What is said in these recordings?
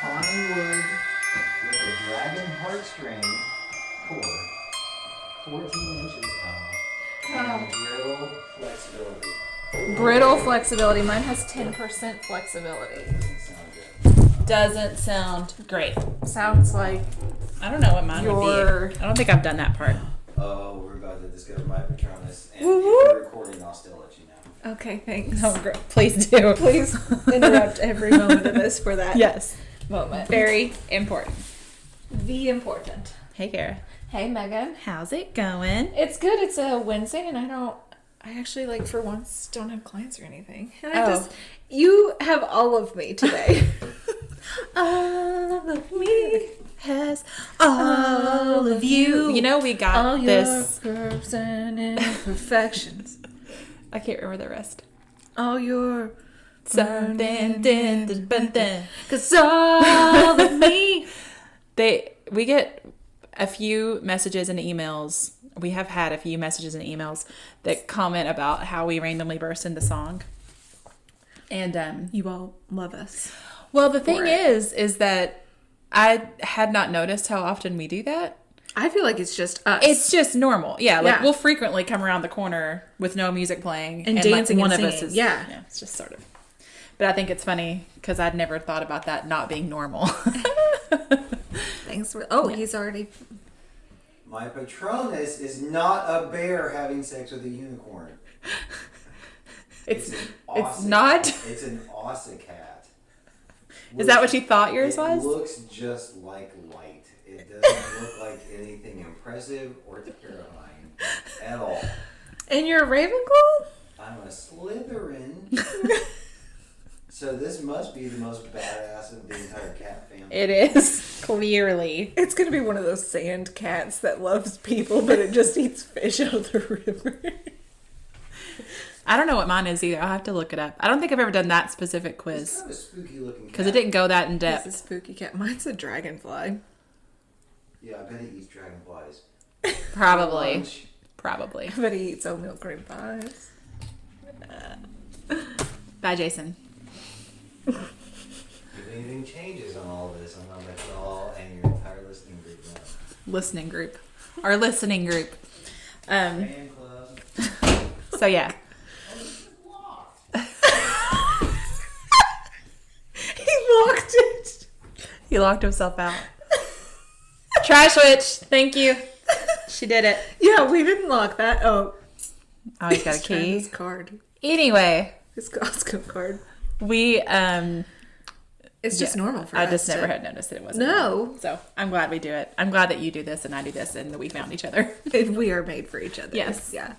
Tawny wood with a dragon heartstring core, 14 inches tall, and brittle flexibility. Brittle flexibility. Mine has 10% flexibility. Doesn't sound good. Doesn't sound great. Sounds like I don't know what mine would be. I don't think I've done that part. Oh, we're about to discover my Patronus, and if you're recording, I'll still let you know. okay. Thanks. Oh, great. Please do. Please interrupt every moment of this for that Yes. moment. Very important. The important. Hey, Kara. Hey, Megan. How's it going? It's good. It's a Wednesday, and I actually, like, for once, don't have clients or anything. And you have all of me today. All of me has all of you. You know, we got all this. your curves and imperfections. I can't remember the rest. All your Something, cause all of me. We get a few messages and emails. We have had a few messages and emails that comment about how we randomly burst into song. And You all love us. well, the thing is that I had not noticed how often we do that. I feel like it's just us. It's just normal. Yeah, like Yeah. we'll frequently come around the corner with no music playing And dancing like, and one of us singing. is Yeah. it's just sort of. But I think it's funny because I'd never thought about that not being normal. Thanks for. Oh, he's already. My Patronus is not a bear having sex with a unicorn. It's an it's Ossicat. not. It's an Ossicat. Is that what you thought yours It was? looks just like light. It doesn't look like anything impressive or terrifying at all. And you're a Ravenclaw? I'm a Slytherin. So this must be the most badass of the entire cat family. It is clearly. It's gonna be one of those sand cats that loves people, but it just eats fish out of the river. I don't know what mine is either. I'll have to look it up. I don't think I've ever done that specific It's quiz kind of a spooky looking cat. because it didn't go that in It's depth. a spooky cat. Mine's a dragonfly. Yeah, I bet he eats dragonflies. Probably. Lunch. Probably. But he eats oatmeal cream pies. Bye, Jason. If anything changes on all this, I'm gonna let you all and your entire listening group know. Listening group. Our listening group. Fan club. So yeah. He locked it. He locked himself out. Try switch. Thank you. She did it. Yeah, we didn't lock that. Oh, Oh, he's got a he's trying key. his card. Anyway, His Costco card. we It's just normal for I us. just never to- had noticed that it wasn't. No. normal. So I'm glad we do it. I'm glad that you do this and I do this and that we found each other. We are made for each other. Yes. Yeah.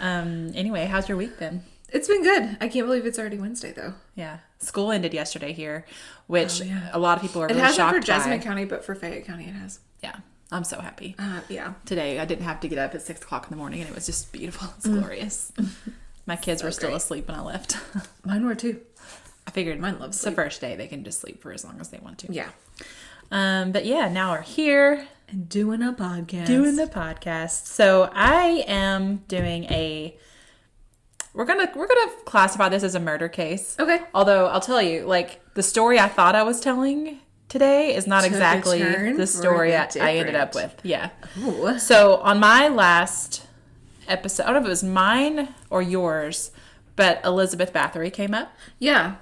Anyway, how's your week been? It's been good. I can't believe it's already Wednesday, though. Yeah. School ended yesterday here, which Oh, yeah. a lot of people are It really hasn't shocked for Jessamine by. County, but for Fayette County, it has. Yeah. I'm so happy. Yeah. Today I didn't have to get up at 6 o'clock in the morning and it was just beautiful. It's glorious. My kids were still great. asleep when I left. Mine were too. I figured Mine love it's sleep. the first day they can just sleep for as long as they want to. Yeah. But yeah, now we're here And doing a podcast. doing the podcast. So I am doing we're gonna classify this as a murder case. Okay. Although I'll tell you, like the story I thought I was telling today is not Took a exactly turn the for story the I ended up different. with. Yeah. Ooh. So on my last episode, I don't know if it was mine or yours, but Elizabeth Bathory came up, Yeah.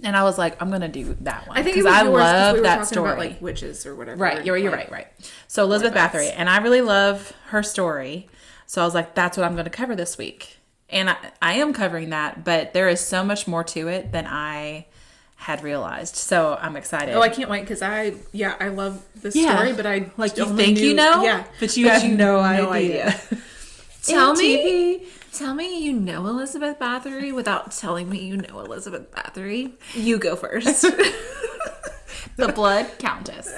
and I was like, I'm gonna do that one I think it because was I yours 'cause love we were that talking story. about, like, witches or whatever. Right, you're like, right. So Elizabeth bats. Bathory, and I really love her story. So I was like, that's what I'm going to cover this week. And I am covering that, but there is so much more to it than I had realized. So I'm excited. Oh, I can't wait because I love this Yeah. story, but I Like, you only think you knew- know? Yeah, But you have no idea. Tell MTV. me you know Elizabeth Bathory without telling me you know Elizabeth Bathory. You go first. The Blood Countess.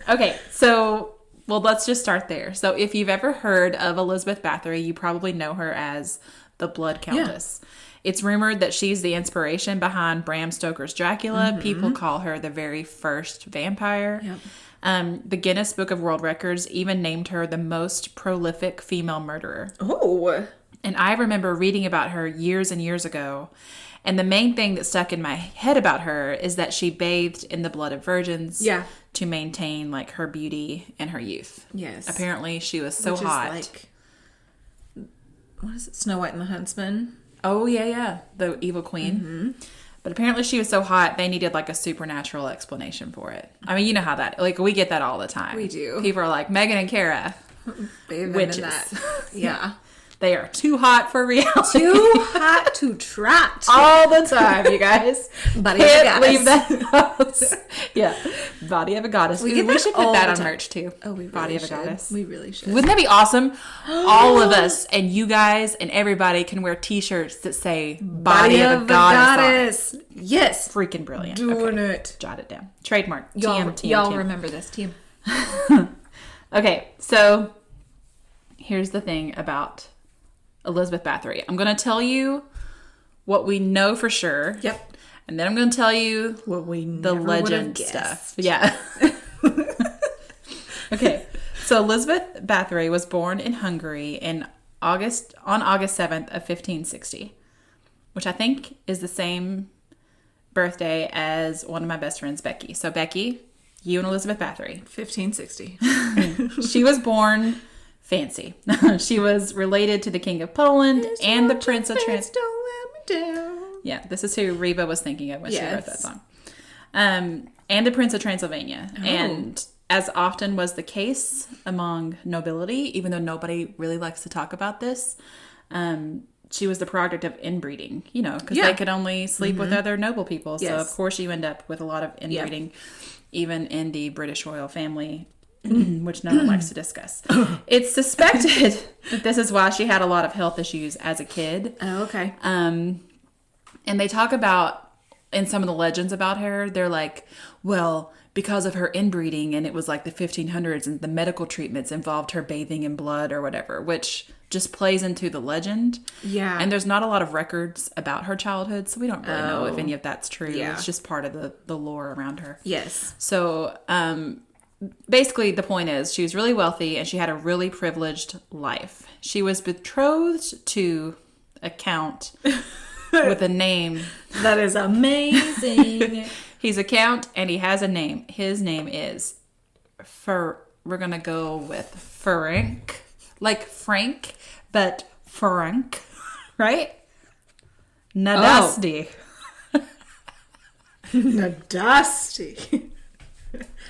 Okay, so, well, let's just start there. So if you've ever heard of Elizabeth Bathory, you probably know her as the Blood Countess. It's rumored that she's the inspiration behind Bram Stoker's Dracula. People call her the very first vampire. Yep. The Guinness Book of World Records even named her the most prolific female murderer. Oh. And I remember reading about her years and years ago. And the main thing that stuck in my head about her is that she bathed in the blood of virgins to maintain like her beauty and her youth. Yes. Apparently she was so Which hot. Is like, what is it? Snow White and the Huntsman? Oh, yeah. The evil queen. Mm-hmm. But apparently she was so hot, they needed like a supernatural explanation for it. I mean, you know how that, like we get that all the time. We do. People are like, Megan and Kara, witches. Yeah. They are too hot for reality. Too hot to trot. All the time, you guys. Body of a goddess. Leave that house. Yeah. Body of a goddess. We should put that on merch too. Oh, we really Body of a should. goddess. We really should. Wouldn't that be awesome? All of us and you guys and everybody can wear t-shirts that say Body of a goddess. Yes. Freaking brilliant. Doing it. Jot it down. Trademark. Y'all remember this, team. Okay, so here's the thing about Elizabeth Bathory. I'm going to tell you what we know for sure. Yep. And then I'm going to tell you what we the legend stuff. Yeah. Okay. So Elizabeth Bathory was born in Hungary on August 7th of 1560, which I think is the same birthday as one of my best friends, Becky. So Becky, you and Elizabeth Bathory. 1560. She was born fancy. She was related to the King of Poland and the Prince of Yeah, this is who Reba was thinking of when she wrote that song. And the Prince of Transylvania. Oh. And as often was the case among nobility, even though nobody really likes to talk about this, she was the product of inbreeding, you know, because they could only sleep with other noble people. So, of course, you end up with a lot of inbreeding, even in the British royal family, which no one likes to discuss. It's suspected that this is why she had a lot of health issues as a kid. Oh, okay. And they talk about, in some of the legends about her, they're like, well, because of her inbreeding, and it was like the 1500s, and the medical treatments involved her bathing in blood or whatever, which just plays into the legend. Yeah. And there's not a lot of records about her childhood, so we don't really know if any of that's true. Yeah. It's just part of the lore around her. Yes. So, basically, the point is she was really wealthy and she had a really privileged life. She was betrothed to a count with a name. That is amazing. He's a count and he has a name. His name is we're going to go with Frank. Like Frank, but Frank, right? Nadasti. Nadasti.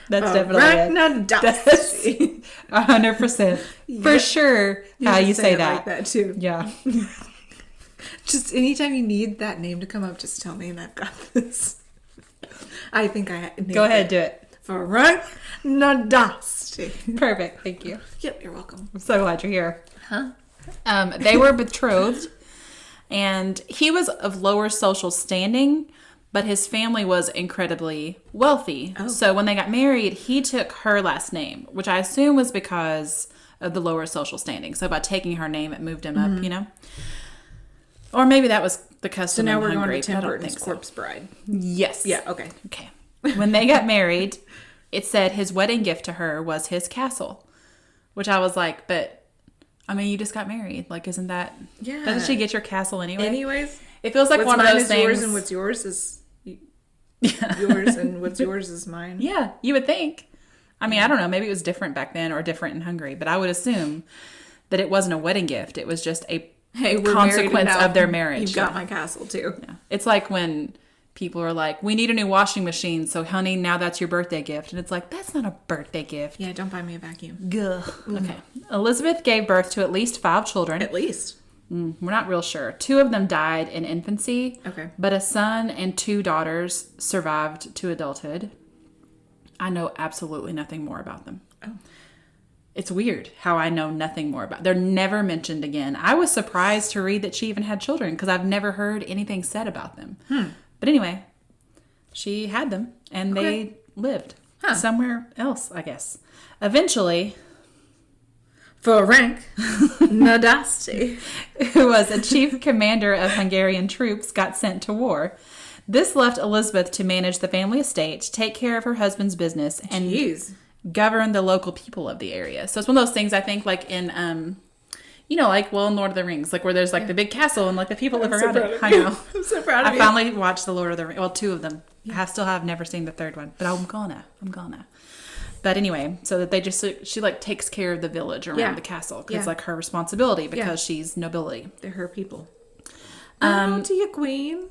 That's definitely Nadasti. 100%. For sure how you say that. Like that too. Yeah. Just anytime you need that name to come up, just tell me and I've got this. I think I go ahead, do it. Frank Nadasti. Perfect. Thank you. Yep, you're welcome. I'm so glad you're here. They were betrothed, and he was of lower social standing, but his family was incredibly wealthy. Oh. So when they got married, he took her last name, which I assume was because of the lower social standing. So by taking her name, it moved him up, you know? Or maybe that was the custom. So now we're Hungary, going to Tim Burton's Corpse Bride. Yes. Yeah, okay. Okay. When they got married, it said his wedding gift to her was his castle, which I was like, but I mean, you just got married. Like, isn't that? Yeah. Doesn't she get your castle anyway? Anyways, it feels like what's one of those is things. Yours and what's yours is yours, and what's yours is mine. Yeah, you would think. I mean, I don't know. Maybe it was different back then or different in Hungary, but I would assume that it wasn't a wedding gift. It was just a consequence of their marriage. You've got my castle too. Yeah. It's like when people are like, we need a new washing machine, so honey, now that's your birthday gift. And it's like, that's not a birthday gift. Yeah, don't buy me a vacuum. Gah. Okay. Elizabeth gave birth to at least 5 children. At least. We're not real sure. 2 of them died in infancy. Okay. But a son and 2 daughters survived to adulthood. I know absolutely nothing more about them. Oh. It's weird how I know nothing more about. They're never mentioned again. I was surprised to read that she even had children because I've never heard anything said about them. But anyway, she had them and they lived somewhere else, I guess. Eventually, Frank Nadasti, who was a chief commander of Hungarian troops, got sent to war. This left Elizabeth to manage the family estate, take care of her husband's business, and govern the local people of the area. So it's one of those things, I think, like in, You know, like, well, in Lord of the Rings, like where there's like the big castle and like the people live around it. I know. I'm so proud of I you. finally watched the Lord of the Rings. Well, 2 of them. I still have never seen the 3rd one, but I'm gonna. But anyway, so that they just, she like takes care of the village around the castle. 'Cause it's like her responsibility because she's nobility. They're her people. To you, queen.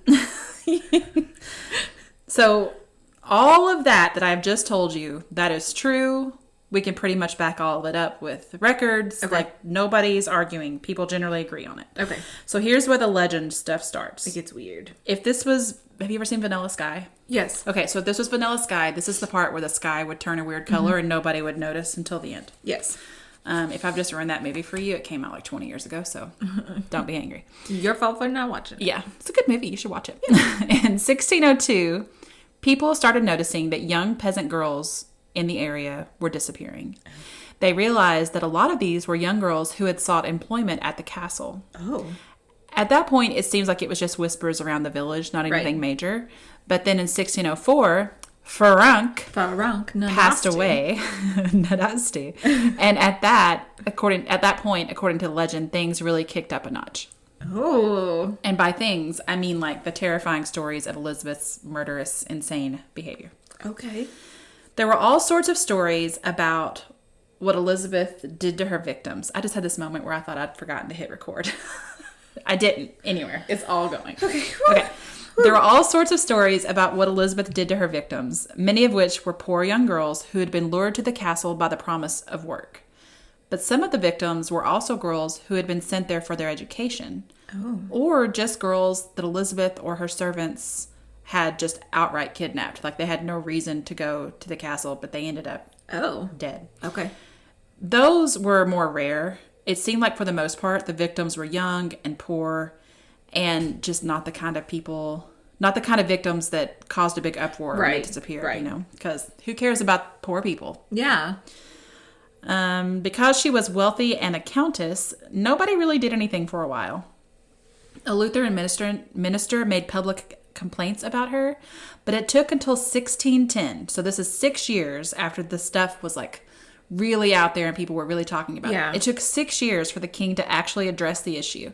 So all of that I've just told you, that is true. We can pretty much back all of it up with records. Okay. Like, nobody's arguing. People generally agree on it. Okay. So here's where the legend stuff starts. It gets weird. If this was... Have you ever seen Vanilla Sky? Yes. Okay, so if this was Vanilla Sky, this is the part where the sky would turn a weird color and nobody would notice until the end. Yes. If I've just ruined that movie for you, it came out like 20 years ago, so don't be angry. Your fault for not watching it. Yeah, it's a good movie. You should watch it. In 1602, people started noticing that young peasant girls in the area were disappearing. They realized that a lot of these were young girls who had sought employment at the castle. Oh. At that point, it seems like it was just whispers around the village, not anything major. But then in 1604, Frank passed away. Nadasti. And at that point, according to legend, things really kicked up a notch. Oh. And by things, I mean like the terrifying stories of Elizabeth's murderous, insane behavior. Okay. There were all sorts of stories about what Elizabeth did to her victims. I just had this moment where I thought I'd forgotten to hit record. I didn't anywhere. It's all going. Okay. There were all sorts of stories about what Elizabeth did to her victims, many of which were poor young girls who had been lured to the castle by the promise of work. But some of the victims were also girls who had been sent there for their education. Oh. Or just girls that Elizabeth or her servants had just outright kidnapped. Like, they had no reason to go to the castle, but they ended up dead. Okay. Those were more rare. It seemed like for the most part, the victims were young and poor and just not the kind of victims that caused a big uproar and they disappeared, you know, because who cares about poor people? Yeah. Because she was wealthy and a countess, nobody really did anything for a while. A Lutheran minister made public complaints about her, but it took until 1610. So this is 6 years after the stuff was like really out there and people were really talking about it. It took 6 years for the king to actually address the issue.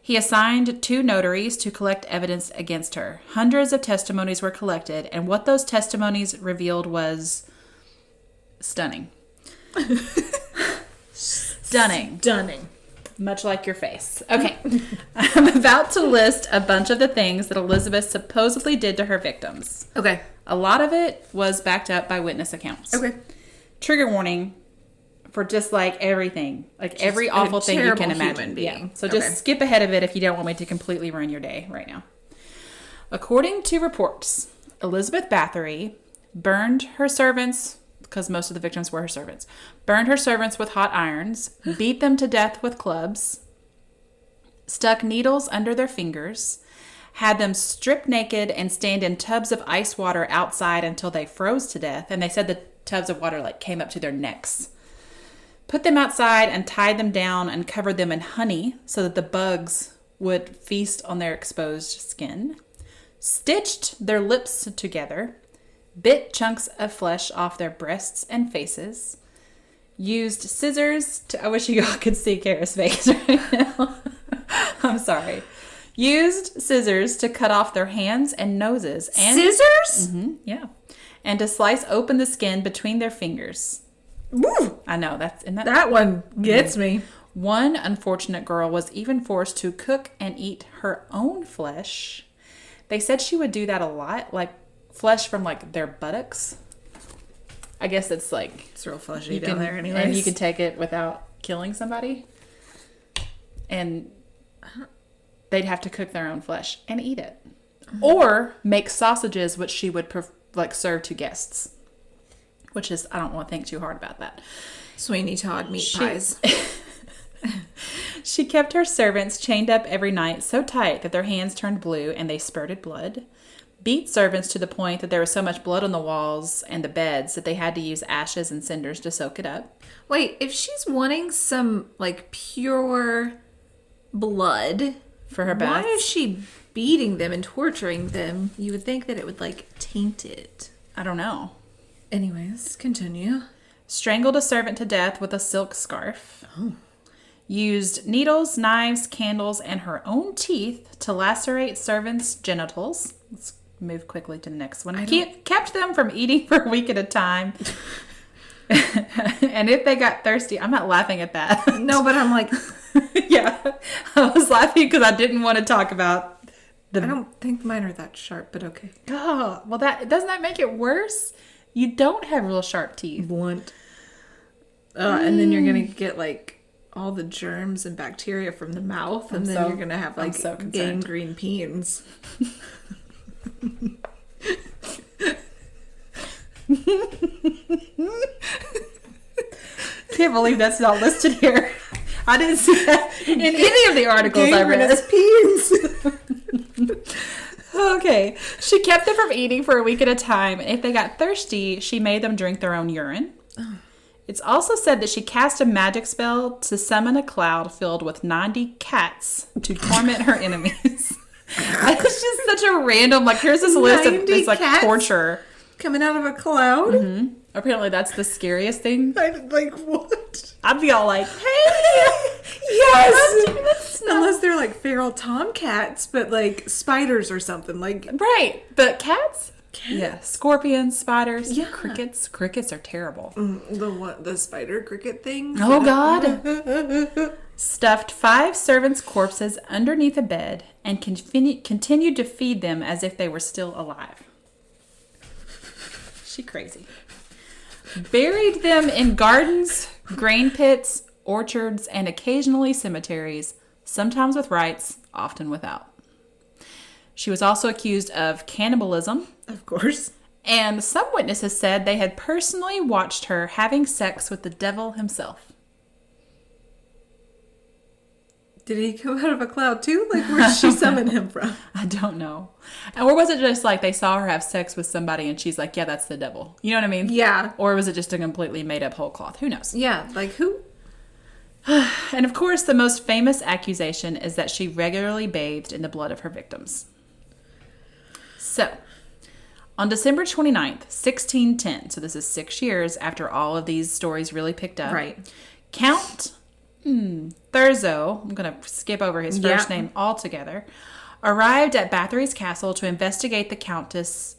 He assigned 2 notaries to collect evidence against her. Hundreds of testimonies were collected, and what those testimonies revealed was stunning. Stunning. Much like your face. Okay. I'm about to list a bunch of the things that Elizabeth supposedly did to her victims. Okay. A lot of it was backed up by witness accounts. Okay. Trigger warning for just like everything. Like just every awful thing you can imagine. Yeah. So just skip ahead of it if you don't want me to completely ruin your day right now. According to reports, Elizabeth Bathory burned her servants, because most of the victims were her servants, burned her servants with hot irons, beat them to death with clubs, stuck needles under their fingers, had them stripped naked and stand in tubs of ice water outside until they froze to death. And they said the tubs of water like came up to their necks. Put them outside and tied them down and covered them in honey so that the bugs would feast on their exposed skin. Stitched their lips together. Bit chunks of flesh off their breasts and faces. Used scissors to... I wish you all could see Kara's face right now. I'm sorry. Used scissors to cut off their hands and noses. And, scissors? Mm-hmm, yeah. And to slice open the skin between their fingers. Woo! I know. That one gets me. One unfortunate girl was even forced to cook and eat her own flesh. They said she would do that a lot. Like, flesh from like their buttocks. I guess it's like it's real fleshy down there anyways. And you can take it without killing somebody. And they'd have to cook their own flesh and eat it. Or make sausages, which she would serve to guests. Which is, I don't want to think too hard about that. Sweeney Todd meat pies. She kept her servants chained up every night so tight that their hands turned blue and they spurted blood. Beat servants to the point that there was so much blood on the walls and the beds that they had to use ashes and cinders to soak it up. Wait, if she's wanting some like pure blood for her baths, why is she beating them and torturing them? You would think that it would like taint it. I don't know. Anyways, continue. Strangled a servant to death with a silk scarf. Oh. used needles, knives, candles, and her own teeth to lacerate servants' genitals. Let's move quickly to the next one. Kept them from eating for a week at a time. And if they got thirsty, I'm not laughing at that. No, but I'm like, yeah, I was laughing because I didn't want to talk about I don't think mine are that sharp, but okay. Oh, well, doesn't that make it worse? You don't have real sharp teeth. Blunt. And then you're gonna get like all the germs and bacteria from the mouth, and then you're gonna have like gangrene peens. Can't believe that's not listed here. I didn't see that in any of the articles I read. Peens. Okay. She kept them from eating for a week at a time. And if they got thirsty, she made them drink their own urine. It's also said that she cast a magic spell to summon a cloud filled with 90 cats to torment her enemies. It's just such a random, like, here's this list of this, like, torture. Coming out of a cloud? Mm-hmm. Apparently that's the scariest thing. Like, what? I'd be all like, hey! Yes! Unless they're, like, feral tomcats, but, like, spiders or something. Like, right. But cats? Yeah. Scorpions, spiders, crickets. Crickets are terrible. The spider cricket thing? Oh, God. Stuffed 5 servants' corpses underneath a bed and continued to feed them as if they were still alive. She crazy. Buried them in gardens, grain pits, orchards, and occasionally cemeteries, sometimes with rites, often without. She was also accused of cannibalism. Of course. And some witnesses said they had personally watched her having sex with the devil himself. Did he come out of a cloud too? Like, where did she summon him from? I don't know. Or was it just like they saw her have sex with somebody and she's like, yeah, that's the devil. You know what I mean? Yeah. Or was it just a completely made up whole cloth? Who knows? Yeah, like who? And of course, the most famous accusation is that she regularly bathed in the blood of her victims. So, on December 29th, 1610, so this is 6 years after all of these stories really picked up. Right. Count Thurzo, I'm going to skip over his first name altogether, arrived at Bathory's castle to investigate the countesses,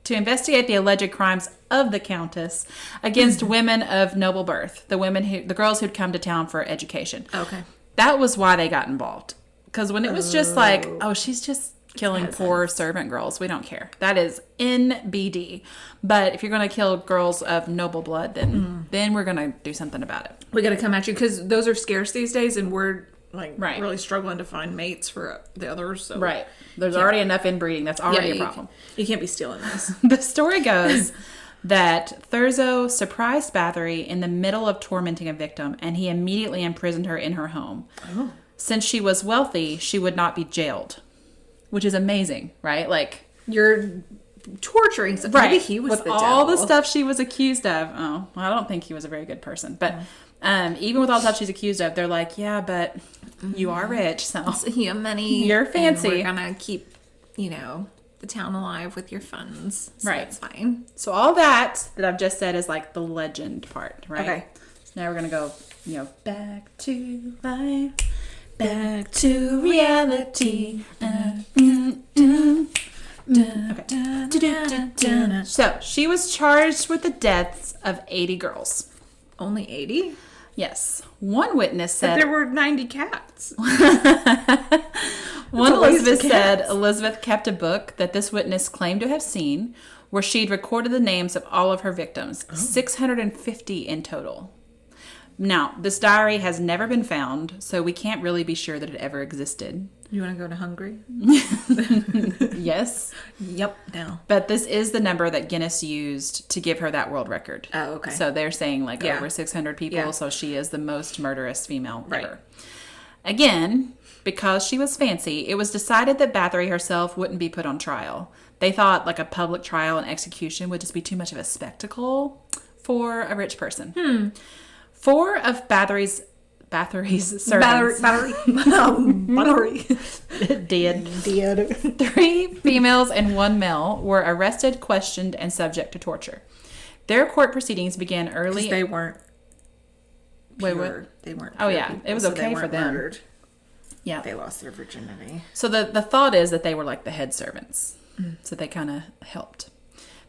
to investigate the alleged crimes of the countess against women of noble birth, the girls who'd come to town for education. Okay. That was why they got involved. Because when it was just like, oh, she's just killing poor servant girls, we don't care. That is NBD. But if you're going to kill girls of noble blood, then we're going to do something about it. We got to come at you because those are scarce these days, and we're like really struggling to find mates for the others. So. Right. There's already enough inbreeding. That's already a problem. You can't be stealing this. The story goes that Thurzo surprised Bathory in the middle of tormenting a victim, and he immediately imprisoned her in her home. Oh. Since she was wealthy, she would not be jailed. Which is amazing, right? Like, you're torturing someone. Right. Maybe he was with the all devil. the stuff she was accused of. Oh, well, I don't think he was a very good person. But even with all the stuff she's accused of, they're like, yeah, but you are rich, so you have money. You're fancy. We're gonna keep, the town alive with your funds. So right. That's fine. So all that I've just said is like the legend part, right? Okay. So now we're gonna go, back to life. Back to reality. Okay. So, she was charged with the deaths of 80 girls. Only 80? Yes. One witness said... But there were 90 cats. One Elizabeth said Elizabeth kept a book that this witness claimed to have seen where she'd recorded the names of all of her victims. 650 in total. Now, this diary has never been found, so we can't really be sure that it ever existed. You want to go to Hungary? Yes. Yep, now. But this is the number that Guinness used to give her that world record. Oh, okay. So they're saying over 600 people, so she is the most murderous female ever. Again, because she was fancy, it was decided that Bathory herself wouldn't be put on trial. They thought like a public trial and execution would just be too much of a spectacle for a rich person. 4 of Bathory's servants. Bathory. Dead. 3 females and 1 male were arrested, questioned, and subject to torture. Their court proceedings began early. They weren't pure. Wait, what? They weren't. Oh pure yeah, people, it was so okay they for weren't them. Murdered. Yeah, they lost their virginity. So the thought is that they were like the head servants, so they kind of helped.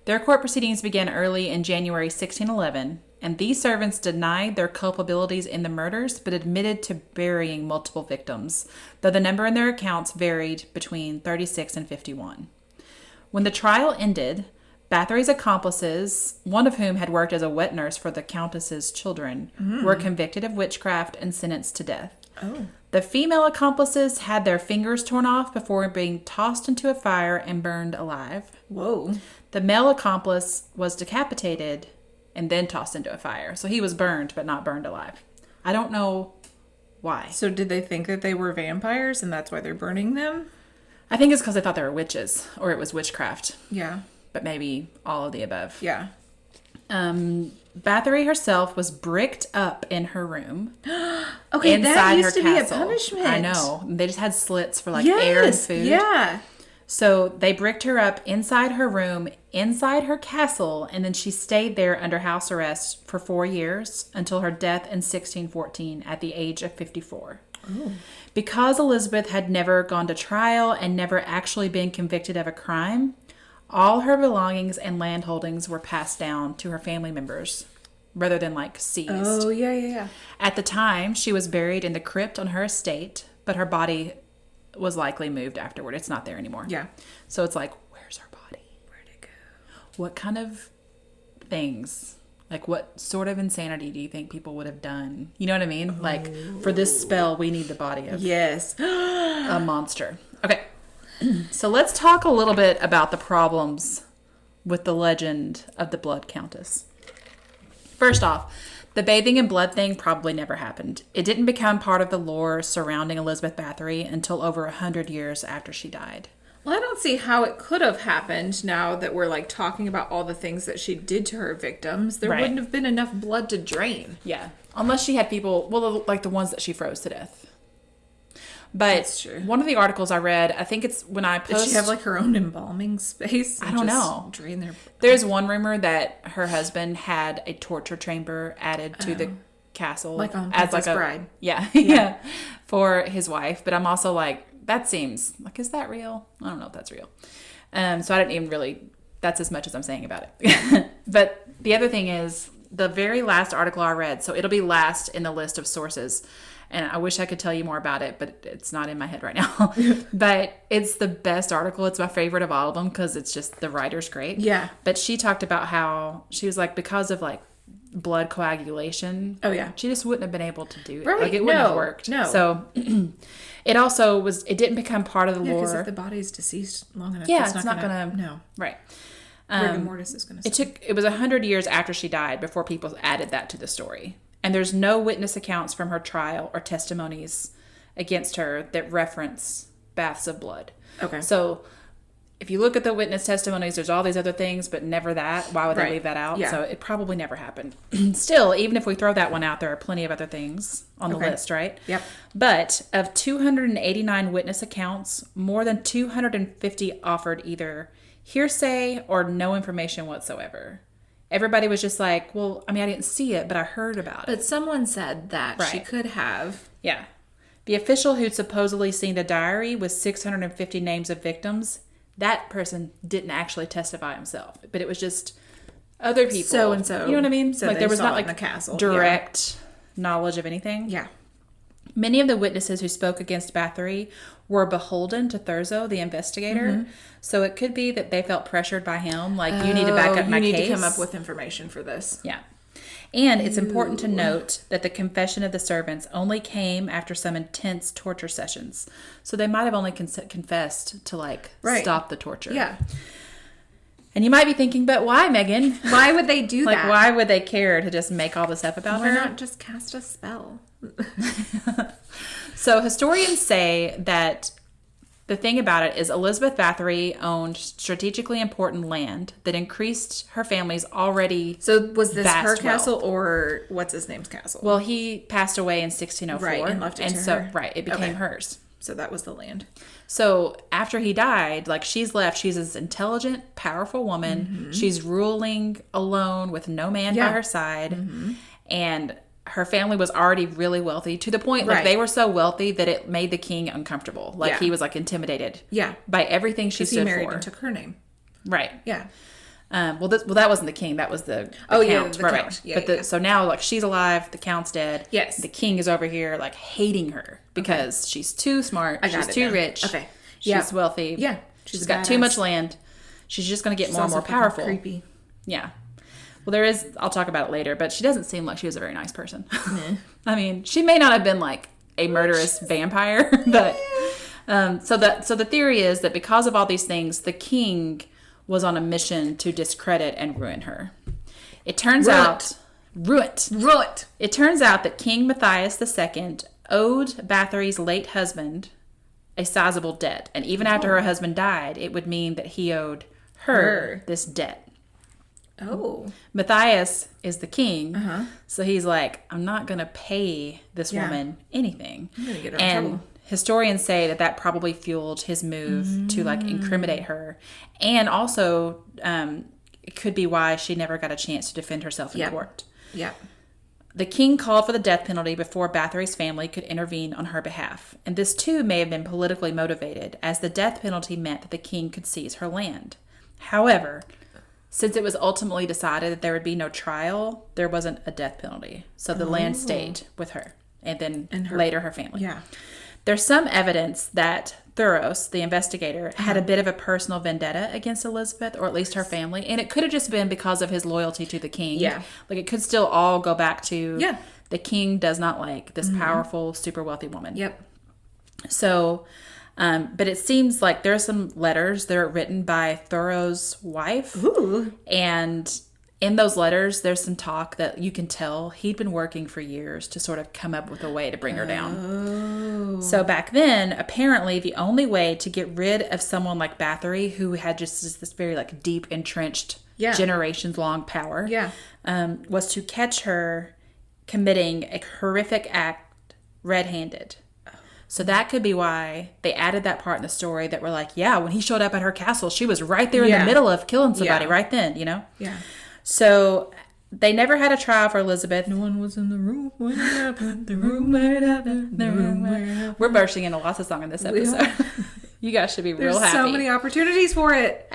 Their court proceedings began early in January 1611, and these servants denied their culpabilities in the murders, but admitted to burying multiple victims, though the number in their accounts varied between 36 and 51. When the trial ended, Bathory's accomplices, one of whom had worked as a wet nurse for the Countess's children, were convicted of witchcraft and sentenced to death. Oh. The female accomplices had their fingers torn off before being tossed into a fire and burned alive. Whoa. The male accomplice was decapitated and then tossed into a fire. So he was burned, but not burned alive. I don't know why. So did they think that they were vampires and that's why they're burning them? I think it's because they thought they were witches or it was witchcraft. Yeah. But maybe all of the above. Yeah. Bathory herself was bricked up in her room. Okay, that used to be a castle. punishment. I know. They just had slits for like air and food. Yeah. So they bricked her up inside her room, inside her castle, and then she stayed there under house arrest for 4 years until her death in 1614 at the age of 54. Ooh. Because Elizabeth had never gone to trial and never actually been convicted of a crime, all her belongings and land holdings were passed down to her family members rather than like seized. Oh, yeah. At the time, she was buried in the crypt on her estate, but her body was likely moved afterward. It's not there anymore. Yeah. So it's like, where's her body? Where'd it go? What kind of things, like what sort of insanity do you think people would have done? You know what I mean? Like, for this spell, we need the body of Yes. a monster. Okay. So let's talk a little bit about the problems with the legend of the Blood Countess. First off, the bathing in blood thing probably never happened. It didn't become part of the lore surrounding Elizabeth Bathory until over 100 years after she died. Well, I don't see how it could have happened now that we're like talking about all the things that she did to her victims. There wouldn't have been enough blood to drain. Yeah. Unless she had people, well, like the ones that she froze to death. But That's true. One of the articles I read, I think it's when I post... Did she have like her own embalming space? I don't know. Drain their... There's one rumor that her husband had a torture chamber added to the castle. Like on as Princess like a Bride. Yeah, for his wife. But I'm also like, that seems like, is that real? I don't know if that's real. So I didn't even really, that's as much as I'm saying about it. But the other thing is, the very last article I read, so it'll be last in the list of sources, and I wish I could tell you more about it, but it's not in my head right now. But it's the best article. It's my favorite of all of them because it's just, the writer's great. Yeah. But she talked about how she was like, because of like blood coagulation. Oh, yeah. She just wouldn't have been able to do it. Right. Like it wouldn't have worked. No. So it also was, it didn't become part of the lore. Because if the body's deceased long enough, yeah, it's not gonna. No. Right. Rigor mortis is gonna. It was 100 years after she died before people added that to the story. And there's no witness accounts from her trial or testimonies against her that reference baths of blood. Okay. So if you look at the witness testimonies, there's all these other things, but never that. Why would they leave that out? Yeah. So it probably never happened. Still, even if we throw that one out, there are plenty of other things on the list, right? Yep. But of 289 witness accounts, more than 250 offered either hearsay or no information whatsoever. Everybody was just like, well, I mean, I didn't see it, but I heard about it. But someone said that she could have. Yeah. The official who'd supposedly seen the diary with 650 names of victims, that person didn't actually testify himself. But it was just other people. So and so. You know what I mean? So like there was not like in the castle. direct knowledge of anything. Yeah. Many of the witnesses who spoke against Bathory were beholden to Thurzo, the investigator. Mm-hmm. So it could be that they felt pressured by him. Like, you need to back up my case. You need to come up with information for this. Yeah. And it's important to note that the confession of the servants only came after some intense torture sessions. So they might have only confessed to, like, stop the torture. Yeah. And you might be thinking, but why, Megan? Why would they do that? Like, why would they care to just make all this up about her? Why not just cast a spell? So historians say that the thing about it is Elizabeth Bathory owned strategically important land that increased her family's already So was this her wealth. castle or what's his name's castle? Well, he passed away in 1604. Right, and left it to so, her. Right, it became hers. So that was the land. So after he died, like, she's left. She's this intelligent, powerful woman. Mm-hmm. She's ruling alone with no man by her side. Mm-hmm. And her family was already really wealthy to the point like they were so wealthy that it made the king uncomfortable. Like he was like intimidated by everything she stood for. He married and took her name. Right. Yeah. Well, that wasn't the king. That was the count. The count. Yeah, but so now, like, she's alive. The count's dead. Yes. The king is over here, like, hating her because she's too smart. She's too rich. Okay. She's wealthy. Yeah. She's got too much land. She's just going to get more and more powerful. Creepy. Yeah. Well, I'll talk about it later, but she doesn't seem like she was a very nice person. I mean, she may not have been, like, a murderous vampire, but so the theory is that because of all these things, the king was on a mission to discredit and ruin her. It turns out... Ruined. It turns out that King Matthias II owed Bathory's late husband a sizable debt. And even after her husband died, it would mean that he owed her this debt. Oh. Matthias is the king. So he's like, I'm not going to pay this woman anything. I'm going to get her in trouble. Historians say that probably fueled his move to like incriminate her. And also, it could be why she never got a chance to defend herself in court. Yeah. The king called for the death penalty before Bathory's family could intervene on her behalf. And this too may have been politically motivated, as the death penalty meant that the king could seize her land. However, since it was ultimately decided that there would be no trial, there wasn't a death penalty. So the land stayed with her. And then later her family. Yeah. There's some evidence that Thuros, the investigator, had a bit of a personal vendetta against Elizabeth, or at least her family. And it could have just been because of his loyalty to the king. Yeah. Like, it could still all go back to the king does not like this powerful, super wealthy woman. Yep. So, but it seems like there are some letters that are written by Thuros' wife. Ooh. And in those letters, there's some talk that you can tell he'd been working for years to sort of come up with a way to bring her down. Oh. So back then, apparently the only way to get rid of someone like Bathory, who had just this very like deep, entrenched, generations-long power, was to catch her committing a horrific act red-handed. So that could be why they added that part in the story that we're like, yeah, when he showed up at her castle, she was right there in the middle of killing somebody right then, you know? Yeah. So they never had a trial for Elizabeth. No one was in the room when it happened. The room where it happened. The room where it happened. We're bursting into lots of song in this episode. You guys should be real happy. There's so many opportunities for it.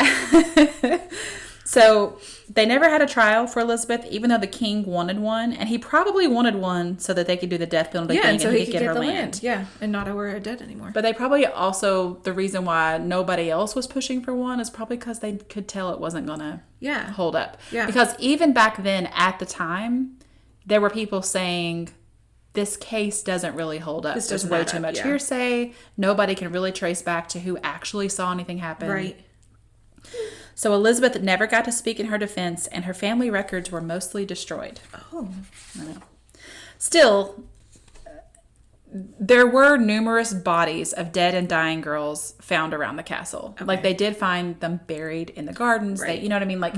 So they never had a trial for Elizabeth, even though the king wanted one. And he probably wanted one so that they could do the death penalty thing and he could get her land. Yeah, and not owe her debt anymore. But they probably also, the reason why nobody else was pushing for one is probably because they could tell it wasn't going to hold up. Yeah. Because even back then, at the time, there were people saying, this case doesn't really hold up. There's way too much hearsay. Nobody can really trace back to who actually saw anything happen. Right. So Elizabeth never got to speak in her defense, and her family records were mostly destroyed. Oh. I know. Still, there were numerous bodies of dead and dying girls found around the castle. Okay. Like, they did find them buried in the gardens. Right. They, you know what I mean? Like,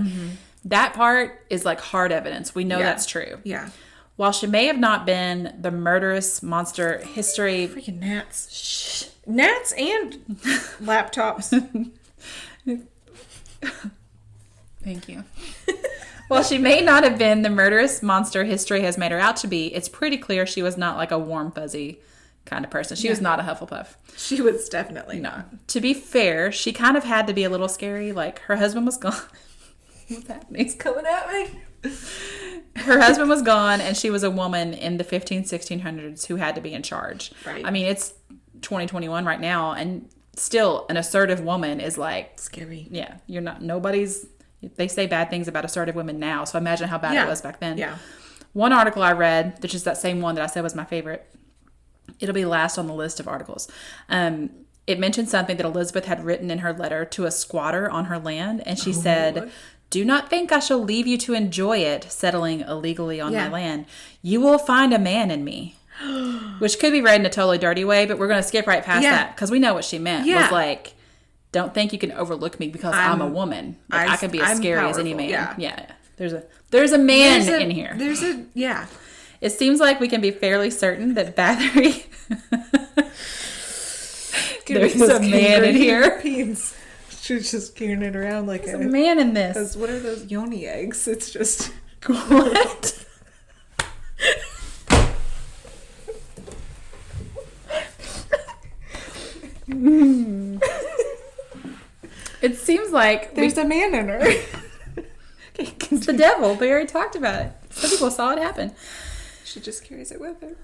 that part is like hard evidence. We know that's true. Yeah. While she may have not been the murderous monster history... Freaking gnats. Shh. Gnats and laptops. Thank you. While she may not have been the murderous monster history has made her out to be, it's pretty clear she was not like a warm, fuzzy kind of person. She was not a Hufflepuff. She was definitely not. To be fair, she kind of had to be a little scary. Like, her husband was gone. What's happening? He's coming at me. Her husband was gone, and she was a woman in the 1600s who had to be in charge. Right. I mean, it's 2021 right now, and still an assertive woman is like scary. Yeah, you're not, nobody's, they say bad things about assertive women now, so imagine how bad it was back then. Yeah. One article I read, which is that same one that I said was my favorite, it'll be last on the list of articles. It mentioned something that Elizabeth had written in her letter to a squatter on her land, and she said, "Do not think I shall leave you to enjoy it, settling illegally on my land. You will find a man in me." Which could be read in a totally dirty way, but we're going to skip right past that because we know what she meant. Was like, don't think you can overlook me because I'm a woman. Like, I can be as scary as any man. Yeah. There's a man in here. It seems like we can be fairly certain that Bathory... There's a man in here. She's just carrying it around like There's a man in this. What are those yoni eggs? It's just... What? like there's a man in her. It's the devil. We already talked about it. Some people saw it happen. She just carries it with her.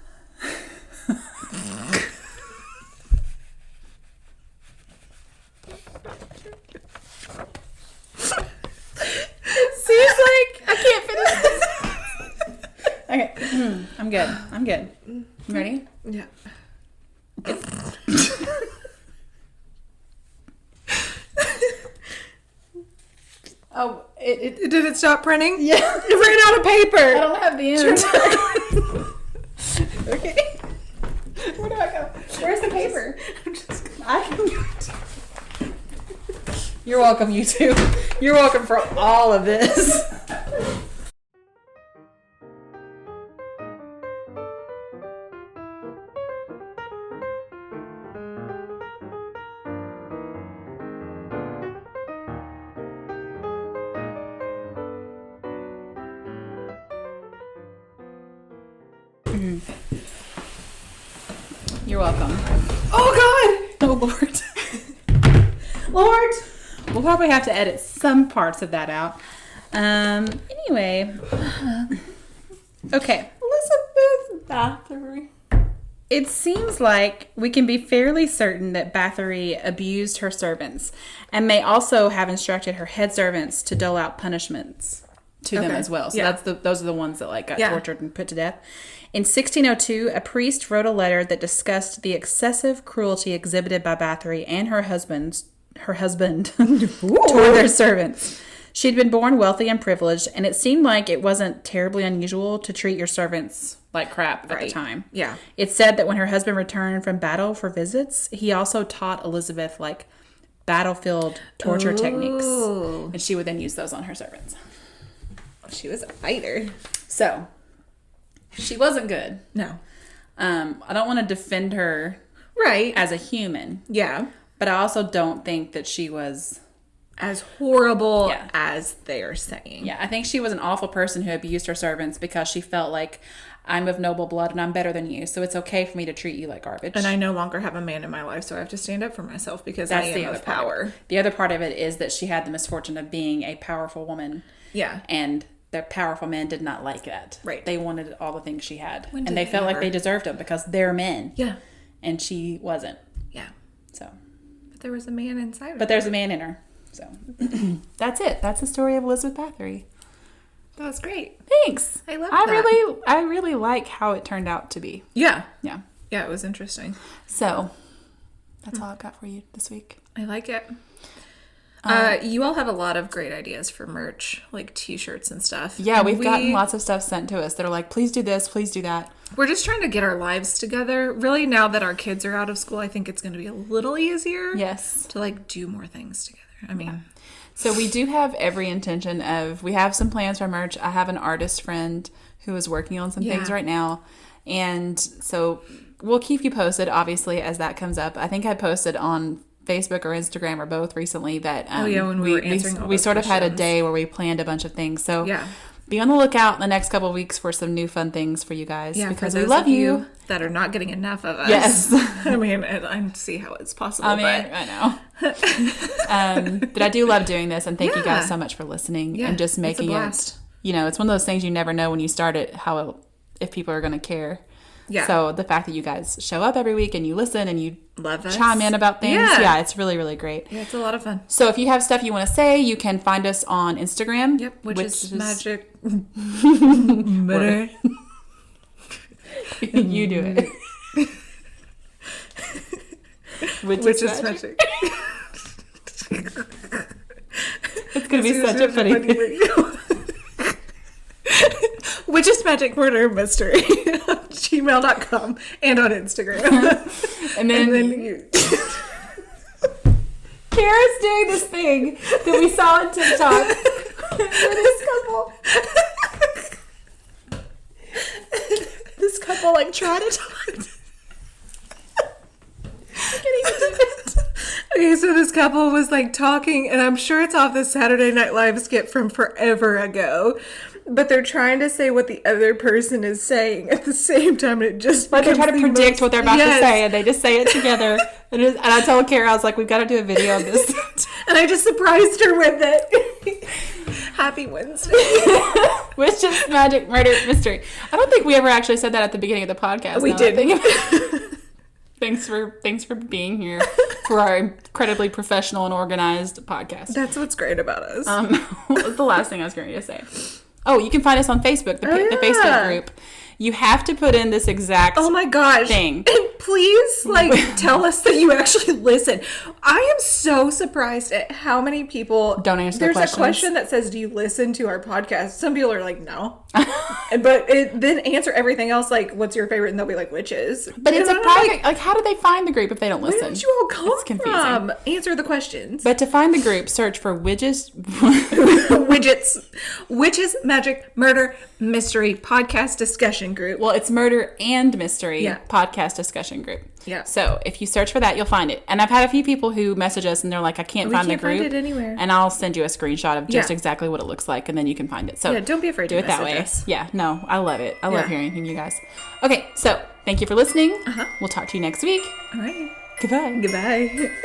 Seems like I can't finish this. Okay, I'm good. You ready? Yeah. Oh, it did it stop printing? Yeah. It ran out of paper. I don't have the end. Okay. Where do I go? Where's the paper? I can. You're welcome, you two. You're welcome for all of this. You're welcome. Oh God! Oh Lord. Lord! We'll probably have to edit some parts of that out. Anyway. Okay. Elizabeth Bathory. It seems like we can be fairly certain that Bathory abused her servants and may also have instructed her head servants to dole out punishments to them as well. So those are the ones that got tortured and put to death. In 1602, a priest wrote a letter that discussed the excessive cruelty exhibited by Bathory and her husband toward their servants. She'd been born wealthy and privileged, and it seemed like it wasn't terribly unusual to treat your servants like crap at the time. Yeah. It said that when her husband returned from battle for visits, he also taught Elizabeth battlefield torture techniques, and she would then use those on her servants. She was a fighter. So, she wasn't good. No. I don't want to defend her as a human. Yeah. But I also don't think that she was as horrible as they're saying. Yeah, I think she was an awful person who abused her servants because she felt like, I'm of noble blood and I'm better than you, so it's okay for me to treat you like garbage. And I no longer have a man in my life, so I have to stand up for myself because I am of power. The other part of it is that she had the misfortune of being a powerful woman. Yeah. And the powerful men did not like that. Right. They wanted all the things she had. And they felt like they deserved them because they're men. Yeah. And she wasn't. Yeah. So. But there was a man inside of her. But there's a man in her. So. That's it. That's the story of Elizabeth Bathory. That was great. Thanks. I love that. I really like how it turned out to be. Yeah. Yeah. Yeah, it was interesting. So, that's all I've got for you this week. I like it. You all have a lot of great ideas for merch, like t-shirts and stuff. Yeah, we've gotten lots of stuff sent to us that are like, please do this, please do that. We're just trying to get our lives together. Really, now that our kids are out of school, I think it's going to be a little easier. Yes. To do more things together. I mean... Yeah. So we do have every intention of, we have some plans for merch. I have an artist friend who is working on some things right now. And so we'll keep you posted, obviously, as that comes up. I think I posted on Facebook or Instagram or both recently that when we were answering we sort of had a day where we planned a bunch of things. So be on the lookout in the next couple of weeks for some new fun things for you guys. Yeah, because we love you that are not getting enough of us. Yes. I mean, I see how it's possible. I know. But I do love doing this, and thank you guys so much for listening and just making it. It's one of those things you never know when you start it if people are going to care. Yeah. So the fact that you guys show up every week and you listen and you love us. Chime in about things. Yeah, it's really, really great. Yeah, it's a lot of fun. So if you have stuff you want to say, you can find us on Instagram. Yep, which is magic. Better. You do it. which is magic. It's going to be such a funny thing. Which is magic murder mystery gmail.com and on Instagram. and then you... Kara's doing this thing that we saw on TikTok where this couple try to talk. Okay, so this this couple was like talking, and I'm sure it's off the Saturday Night Live skit from forever ago. But they're trying to say what the other person is saying at the same time. And it just they're trying to predict what they're about to say, and they just say it together. And I told Kara, I was like, we've got to do a video of this. And I just surprised her with it. Happy Wednesday. Witches, magic, murder, mystery. I don't think we ever actually said that at the beginning of the podcast. We did. Thanks for being here for our incredibly professional and organized podcast. That's what's great about us. What was the last thing I was going to say? Oh, you can find us on Facebook, the Facebook group. You have to put in this exact oh my gosh thing. And please, tell us that you actually listen. I am so surprised at how many people don't answer the questions. There's a question that says, do you listen to our podcast? Some people are like, no. But then answer everything else, like, what's your favorite? And they'll be like, witches. But it's a private, how do they find the group if they don't listen? Where did you all come it's confusing. from? Answer the questions. But to find the group, search for Witches, Magic, Murder, Mystery Podcast Discussion Group. Well, it's Murder and Mystery Podcast Discussion Group. Yeah. So if you search for that, you'll find it. And I've had a few people who message us and they're like, I can't find the group. Find it anywhere. And I'll send you a screenshot of just exactly what it looks like, and then you can find it. So yeah, don't be afraid to do it that way. Yeah, no, I love it. I love hearing from you guys. Okay, so thank you for listening. We'll talk to you next week. All right. Goodbye. Goodbye.